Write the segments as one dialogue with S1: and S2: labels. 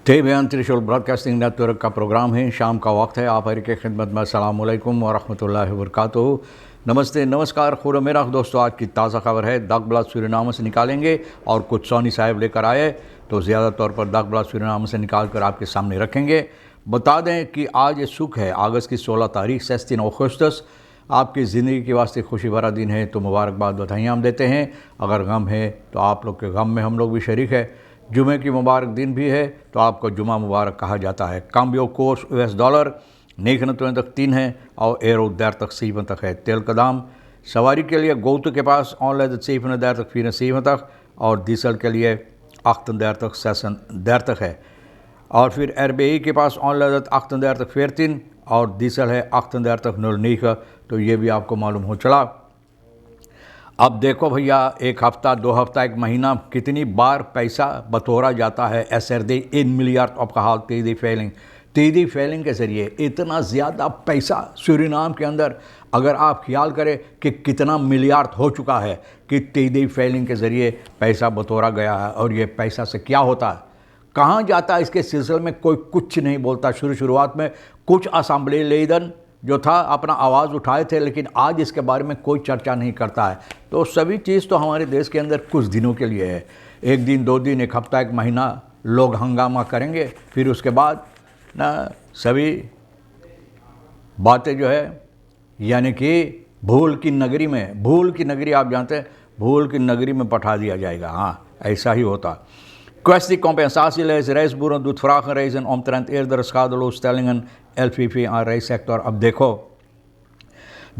S1: टेबयान त्रिशूल broadcasting network का programme है। शाम का वक्त है। आप हर की खिदमत में अस्सलाम वालेकुम व रहमतुल्लाहि व बरकातुहू। नमस्ते, नमस्कार, खुर मेरा दोस्तों। आज की ताज़ा खबर है दागबला सूरीनाम से निकालेंगे और कुछ सोनी साहब लेकर आए तो ज़्यादा तौर पर दागबला सूरीनाम से निकाल कर आपके सामने रखेंगे। बता दें कि आज सुख है, अगस्त की 16 तारीख 16 अगस्त आपकी ज़िंदगी के वास्ते खुशी भरा दिन है, तो मुबारकबाद बधाइयाँ हम देते हैं। अगर गम है तो आप लोग के गम में हम लोग भी शरीक है। जुमे की मुबारक दिन भी है तो आपको जुमा मुबारक कहा जाता है। काम्बियो कोर्स US डॉलर नेखन तक 3 है और एरो देर तक 7 तक है। तेल का दाम सवारी के लिए गोतु के पास ऑनलाइन 7 देर तक 4 तक और डीजल के लिए 8 देर तक 6 देर तक है। और फिर RBI के पास ऑनलाइन 8 देर तक 14 और डीजल है 8 देर तक 09। तो ये भी आपको मालूम हो चला। अब देखो भैया, एक हफ्ता 2 हफ्ता 1 महीना कितनी बार पैसा बतौरा जाता है। SRD 1 मिलियर्ड ऑफ का हाल तीदी फैलिंग के ज़रिए इतना ज़्यादा पैसा सूरीनाम के अंदर, अगर आप ख्याल करें कि कितना मिलियर्ड हो चुका है कि तीदी फैलिंग के ज़रिए पैसा बतौरा गया है। और ये पैसा से क्या होता है, कहाँ जाता है, इसके सिलसिले में कोई कुछ नहीं बोलता। शुरुआत में कुछ असेंबली लीडर जो था अपना आवाज़ उठाए थे, लेकिन आज इसके बारे में कोई चर्चा नहीं करता है। तो सभी चीज़ तो हमारे देश के अंदर कुछ दिनों के लिए है। 1 दिन 2 दिन 1 हफ्ता 1 महीना लोग हंगामा करेंगे, फिर उसके बाद ना सभी बातें जो है यानी कि भूल की नगरी आप जानते हैं, भूल की नगरी में पठा दिया जाएगा। हाँ, ऐसा ही होता। Kwestie compensatie is reisboeren doet vragen reizen omtrent eerdere schadeloosstellingen LVV aan reissector। अब देखो,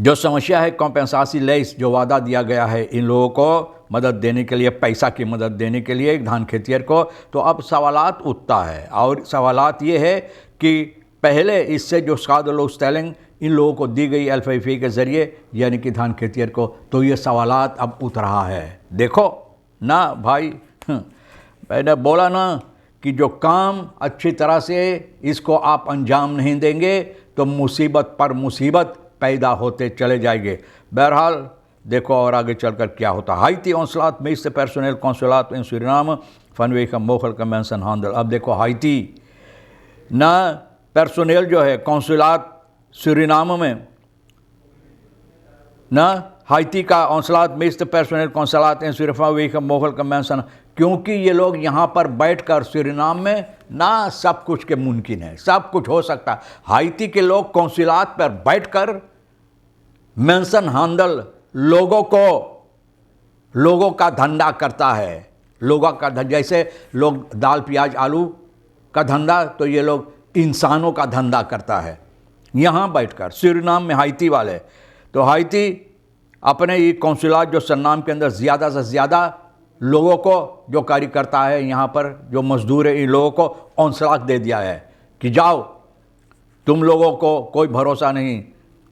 S1: जो समस्या है कॉम्पेंसासी लेस, जो वादा दिया गया है इन लोगों को मदद देने के लिए, पैसा की मदद देने के लिए धान खेतियर को, तो अब सवालात उठता है। और सवालात ये है कि पहले इससे जो स्कादलोस्टेलिंग इन लोगों को दी गई LVV के ज़रिए यानी कि धान खेतियर को, तो ये सवालात अब उठ रहा है। देखो ना भाई, मैंने बोला ना कि जो काम अच्छी तरह से इसको आप अंजाम नहीं देंगे तो मुसीबत पर मुसीबत पैदा होते चले जाएंगे। बहरहाल देखो और आगे चलकर क्या होता। हाइती औंसलात में इससे पर्सनल कौंसलात इन सूरीनाम फनवे का मोखल कन्वेंशन हांडल। अब देखो हाइती ना पर्सनल जो है कौंसलात सूरीनाम में ना, हाइती का औंसलात में इससे पर्सनल कौंसलात इन सूरीनाम का मोखल कन्वेंशन, क्योंकि ये लोग यहाँ पर बैठकर सूरीनाम में ना सब कुछ के मुमकिन है, सब कुछ हो सकता है। हाइती के लोग कौंसलात पर बैठकर मेंशन हैंडल लोगों का धंधा करता है। लोगों का जैसे लोग दाल प्याज आलू का धंधा, तो ये लोग इंसानों का धंधा करता है यहाँ बैठकर सूरीनाम में हाइती वाले। तो हाइती अपने ये कौंसलात जो सरनाम के अंदर ज़्यादा से ज़्यादा लोगों को जो कार्य करता है, यहाँ पर जो मजदूर है, इन लोगों को औंसलात दे दिया है कि जाओ, तुम लोगों को कोई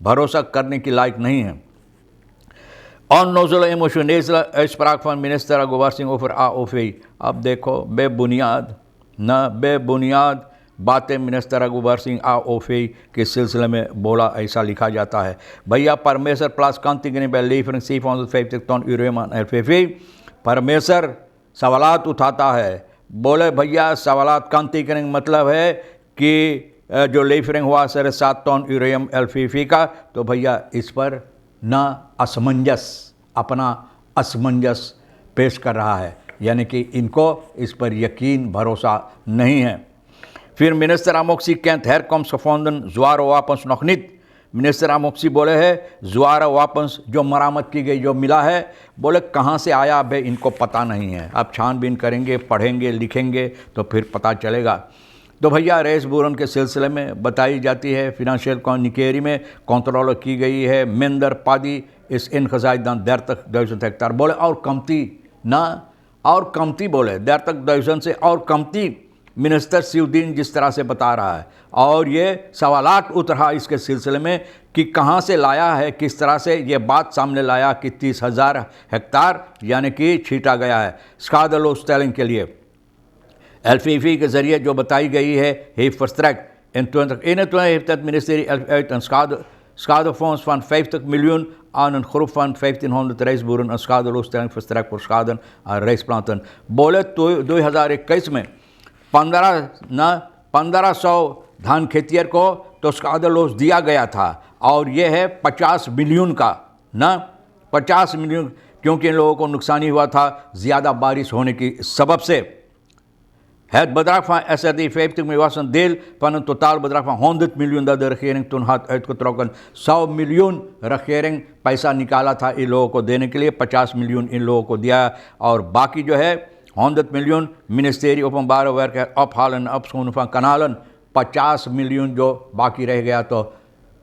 S1: भरोसा करने की लायक नहीं है। Onnozele emotionele uitspraak van minister Agobarsing over AOV। अब देखो बेबुनियाद बातें मिनिस्टर अगुबर सिंह AOV के सिलसिले में बोला, ऐसा लिखा जाता है। भैया परमेश्वर प्लस कांतिगनी बेलीफरिंग 750 टन यूरेमान LVV। परमेश्वर सवालात उठाता है। बोले भैया सवालात कांतिगनी मतलब है कि जो लीफरिंग हुआ 7.5 टन यूरेनियम LVV का, तो भैया इस पर ना अपना असमंजस पेश कर रहा है, यानी कि इनको इस पर यकीन भरोसा नहीं है। फिर मिनिस्टर अमोक्सी कैंट herkomst gevonden zware wapens nog niet। Minister अमोक्सी बोले है ज़्वारा वापस जो मरामत की गई, जो मिला है, बोले कहाँ से आया अब इनको पता नहीं है। अब छानबीन करेंगे, पढ़ेंगे, लिखेंगे तो फिर पता चलेगा। तो भैया रेस बुरन के सिलसिले में बताई जाती है फिनेंशियल कॉनिकेरी में कंट्रोल की गई है मिंदर पादी इस इन खजाइदान देर तक 200 हेक्टार। बोले और कमती बोले देर तक 200 से और कमती मिनिस्टर सिउद्दीन जिस तरह से बता रहा है। और ये सवालात उठ रहा इसके सिलसिले में कि कहाँ से लाया है, किस तरह से ये बात सामने लाया कि 30,000 हेक्टार यानी कि छीटा गया है स्कादलोस्टेलिंग के लिए। LVV के ज़रिए जो बताई गई है heeft verstrekt in 2021 heeft het ministerie uit een schadefonds van 50 miljoen aan een groep van 1500 reisboeren een schadeloosstelling verstrekt voor schade aan reisplanten। बोले 2021 में 1500 धान खेतियर को तो उसका आधा लॉस दिया गया था, और ये है 50 मिलियन का ना, 50 मिलियन, क्योंकि इन लोगों को नुकसान ही हुआ था ज़्यादा बारिश होने की सबब से। Het bedrag van SRD 50 miljoen was een deel van een totaal bedrag van 100 miljoen dat de regering toen had uitgetrokken. 100 miljoen regering पैसा निकाला था इन लोगों को देने के लिए, 50 मिलियन इन लोगों को दिया, और बाकी जो है 100 miljoen ministerie openbare werken ophalen en opschonen van kanalen, 50 million जो बाकी रह गया तो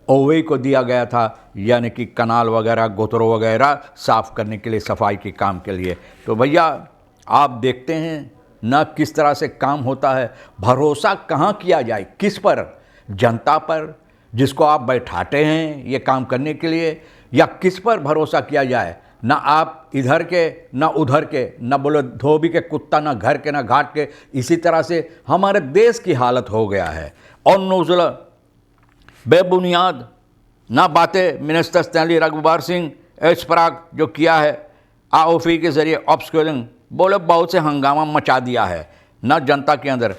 S1: ओवे को दिया गया था, यानी कि कनाल वगैरह गोतरों वगैरह साफ़ करने के लिए, सफाई के काम के लिए। तो भैया आप देखते हैं न किस तरह से काम होता है। भरोसा कहाँ किया जाए, किस पर? जनता पर, जिसको आप बैठाते हैं ये काम करने के लिए, या किस पर भरोसा किया जाए? ना आप इधर के ना उधर के, ना बोलो धोबी के कुत्ता, ना घर के ना घाट के। इसी तरह से हमारे देश की हालत हो गया है। और नौजुल बेबुनियाद ना बातें मिनिस्टर स्टैनली रघुबर सिंह एस्पराग जो किया है AOF के ज़रिए अपस्किलिंग, बोले बहुत से हंगामा मचा दिया है ना जनता के अंदर।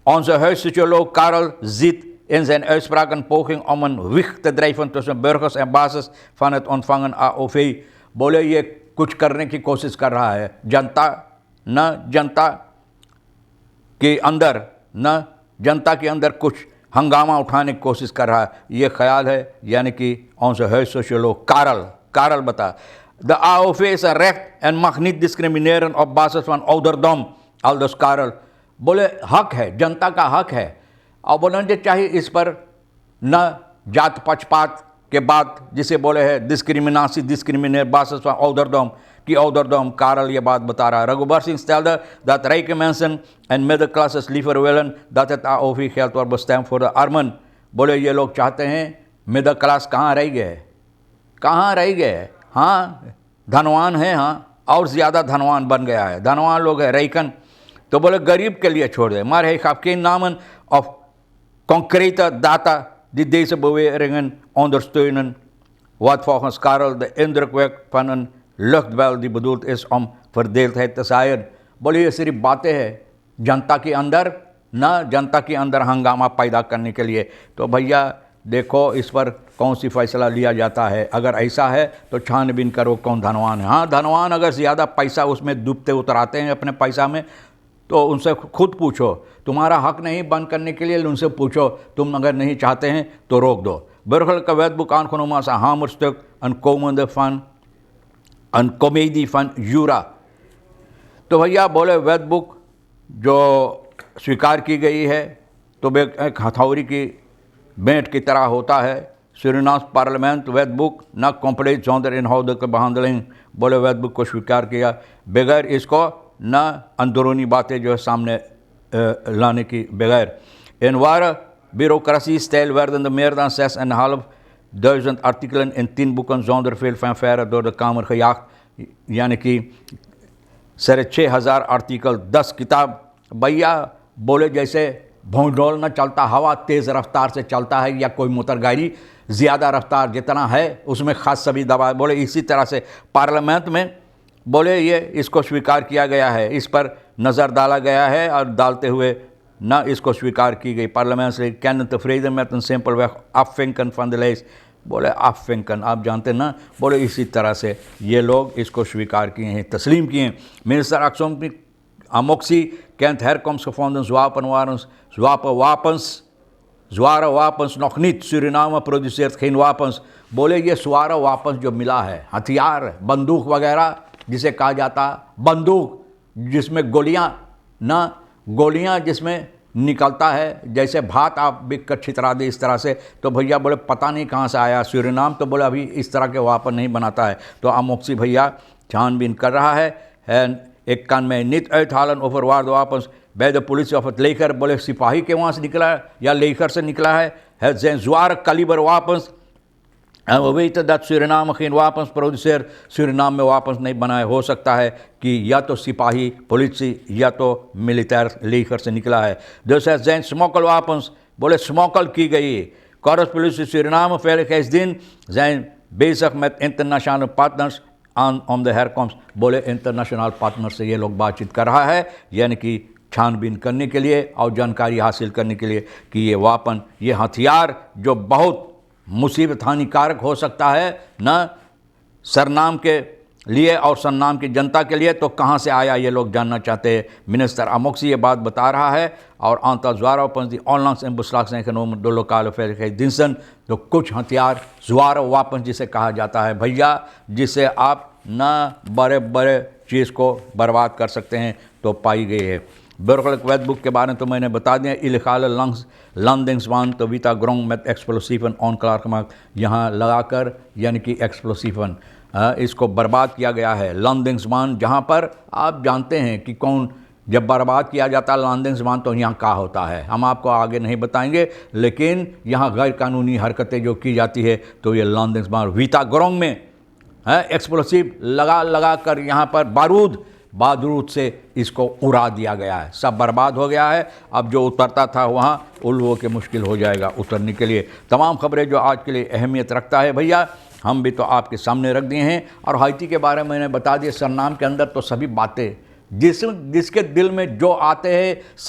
S1: Onze huissocioloog Karel ziet in zijn uitspraak een poging om een wicht te drijven tussen burgers en basis van het ontvangen AOV। बोले ये कुछ करने की कोशिश कर रहा है जनता, न जनता के अंदर, न जनता के अंदर कुछ हंगामा उठाने की कोशिश कर रहा है, ये ख्याल है। यानी कि onze huissocioloog Karel बता, de AOV is een recht en mag niet discrimineren op basis van ouderdom, aldus Karel। बोले हक है, जनता का हक है, और बोलना चाहिए इस पर न जात पक्षपात के बाद, जिसे बोले है discrimineer basis van ouderdom, की ouderdom। Karel ये बात बता रहा है। Raghubar Singh stelde dat rijke mensen en middenklasses liever willen dat het AOV geld wordt bestemd voor de armen। बोले ये लोग चाहते हैं, मिडिल क्लास कहाँ रह गए, कहाँ रह गए? हाँ धनवान है, हाँ और ज़्यादा धनवान बन गया है, धनवान लोग है rijken। तो बोले गरीब के लिए छोड़ दे। Maar hij gaf geen namen of concrete data die deze beweringen ondersteunen, wat volgens Karel de indruk wekt van een luchtbel die bedoeld is om verdeeldheid te zaaien। बोले ये सिर्फ बातें हैं जनता के अंदर, ना जनता के अंदर हंगामा पैदा करने के लिए। तो भैया देखो इस पर कौन सी फैसला लिया जाता है। अगर ऐसा है तो छानबीन करो कौन धनवान है। हाँ धनवान अगर ज़्यादा पैसा उसमें डूबते उतराते हैं अपने पैसा में, तो उनसे खुद पूछो, तुम्हारा हक नहीं बंद करने के लिए उनसे पूछो, तुम अगर नहीं चाहते हैं तो रोक दो। Burgerlijke wetboek aangenomen als een hamerstuk, een comedie van Jura। तो भैया बोले वेदबुक जो स्वीकार की गई है तो एक हथौड़ी की बेंट की तरह होता है। सूरीनाम्स पार्लियामेंट वेदबुक न compleet zonder inhoudelijke behandeling। बोले वेदबुक को स्वीकार किया बगैर इसको न अंदरूनी बातें जो है सामने लाने की बगैर। In ware bureaucratie-stijl werden er meer dan 6.500 artikelen in 10 boeken zonder veel fanfare door de Kamer gejaagd। यानी कि 6,500 आर्टिकल 10 किताब। भैया बोले जैसे भौंडोल न चलता, हवा तेज़ रफ्तार से चलता है या कोई मोटर गाड़ी ज़्यादा रफ्तार जितना है उसमें ख़ास सभी दबा। बोले इसी तरह से पार्लियामेंट में बोले ये इसको स्वीकार किया गया है, इस पर नज़र डाला गया है और डालते हुए न इसको स्वीकार की गई। पार्लियामेंट से kennen tevreden met een simpelweg afvinken van de lijst। बोले afvinken आप जानते ना, बोले इसी तरह से ये लोग इसको स्वीकार किए हैं, तस्लीम किए हैं। Minister Amoksie kent herkomstgevonden zware wapens nog niet। Suriname produceert geen wapens। बोले ये zware wapens जो मिला है, हथियार बंदूक वगैरह जिसे कहा जाता, बंदूक जिसमें गोलियां जिसमें निकलता है, जैसे भात आप बिक कर छितरा दे इस तरह से। तो भैया बोले पता नहीं कहाँ से आया सूरीनाम, तो बोले अभी इस तरह के वापन नहीं बनाता है। तो अमोक्सी भैया छानबीन कर रहा है। एक कान में नित uithalen over waar de wapens bij de politie of het leger। बोले सिपाही के वहाँ से निकला है या लेकर से निकला है। Het zijn zware kaliber wapens en we weten dat Suriname geen wapens produceert। Suriname में वापस नहीं बनाए, हो सकता है कि या तो सिपाही पुलिस या तो मिलिटर लेकर से निकला है। Dus het zijn smokkelwapens। बोले स्मोकल की गई। Korpspolitie Suriname Veiligheidsdienst zijn bezig met internationale partners om de herkomst। बोले इंटरनेशनल पार्टनर से ये लोग बातचीत कर रहा है, यानी कि छानबीन करने के लिए और जानकारी हासिल करने के लिए कि ये वापन, ये हथियार जो बहुत मुसीबत हानिकारक हो सकता है न सरनाम के लिए और सरनाम की जनता के लिए, तो कहाँ से आया ये लोग जानना चाहते हैं। मिनिस्टर अमोक्सी ये बात बता रहा है और antal zwaarwapens die onlangs in beslag zijn genomen door lokale veiligheidsdiensten, तो कुछ हथियार ज्वार वापन जिसे कहा जाता है भैया, जिसे आप न बड़े बड़े चीज़ को बर्बाद कर सकते हैं, तो पाई गई है। burgerlijk wetboek के बारे में तो मैंने बता दिया। illegale landingsbaan तो वीता ग्रोंग met explosieven onklaargemaakt, यहाँ लगाकर यानी कि एक्सप्लोसिवन इसको बर्बाद किया गया है। लैंडिंग्सबान जहाँ पर आप जानते हैं कि कौन जब बर्बाद किया जाता है लैंडिंग्सबान, तो यहाँ क्या होता है हम आपको आगे नहीं बताएंगे, लेकिन यहाँ गैर कानूनी हरकतें जो की जाती है तो ये लैंडिंग्सबान वीता ग्रोंग में एक्सप्लोसिव लगा कर यहाँ पर बारूद से इसको उड़ा दिया गया है, सब बर्बाद हो गया है। अब जो उतरता था वहाँ उन लोगों के मुश्किल हो जाएगा उतरने के लिए। तमाम खबरें जो आज के लिए अहमियत रखता है भैया, हम भी तो आपके सामने रख दिए हैं। और हाइती के बारे में मैंने बता दिया, सरनाम के अंदर तो सभी बातें जिसके दिल में जो आते हैं,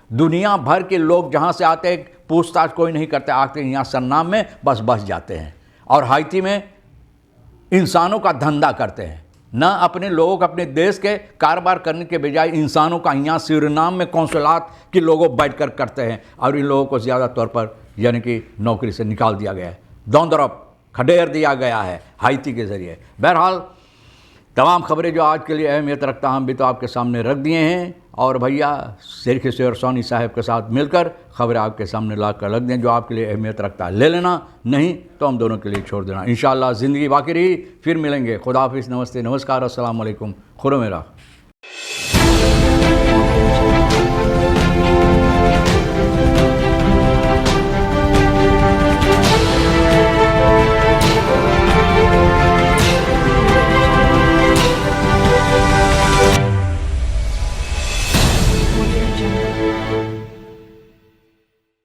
S1: दुनिया भर के लोग जहाँ से आते हैं पूछताछ कोई नहीं करते, आते यहाँ सरनाम में बस जाते हैं। और हाइती में इंसानों का धंधा करते हैं, ना अपने लोगों को अपने देश के कारोबार करने के बजाय इंसानों का यहाँ सूरीनाम में कौंसलात के लोगों बैठकर करते हैं। और इन लोगों को ज़्यादा तौर पर यानी कि नौकरी से निकाल दिया गया है, दौंदरप खडेर दिया गया है हाइती के ज़रिए। बहरहाल तमाम खबरें जो आज के लिए अहमियत रखता हम भी तो आपके सामने रख दिए हैं। और भैया शेर शेर सोनी साहब के साथ मिलकर खबरें आपके सामने ला कर रख दें, जो आपके लिए अहमियत रखता है ले लेना, नहीं तो हम दोनों के लिए छोड़ देना। इंशाअल्लाह ज़िंदगी बाकी रही, फिर मिलेंगे। खुदा हाफिज़, नमस्ते, नमस्कार, अस्सलाम वालेकुम, खुदा मेरा।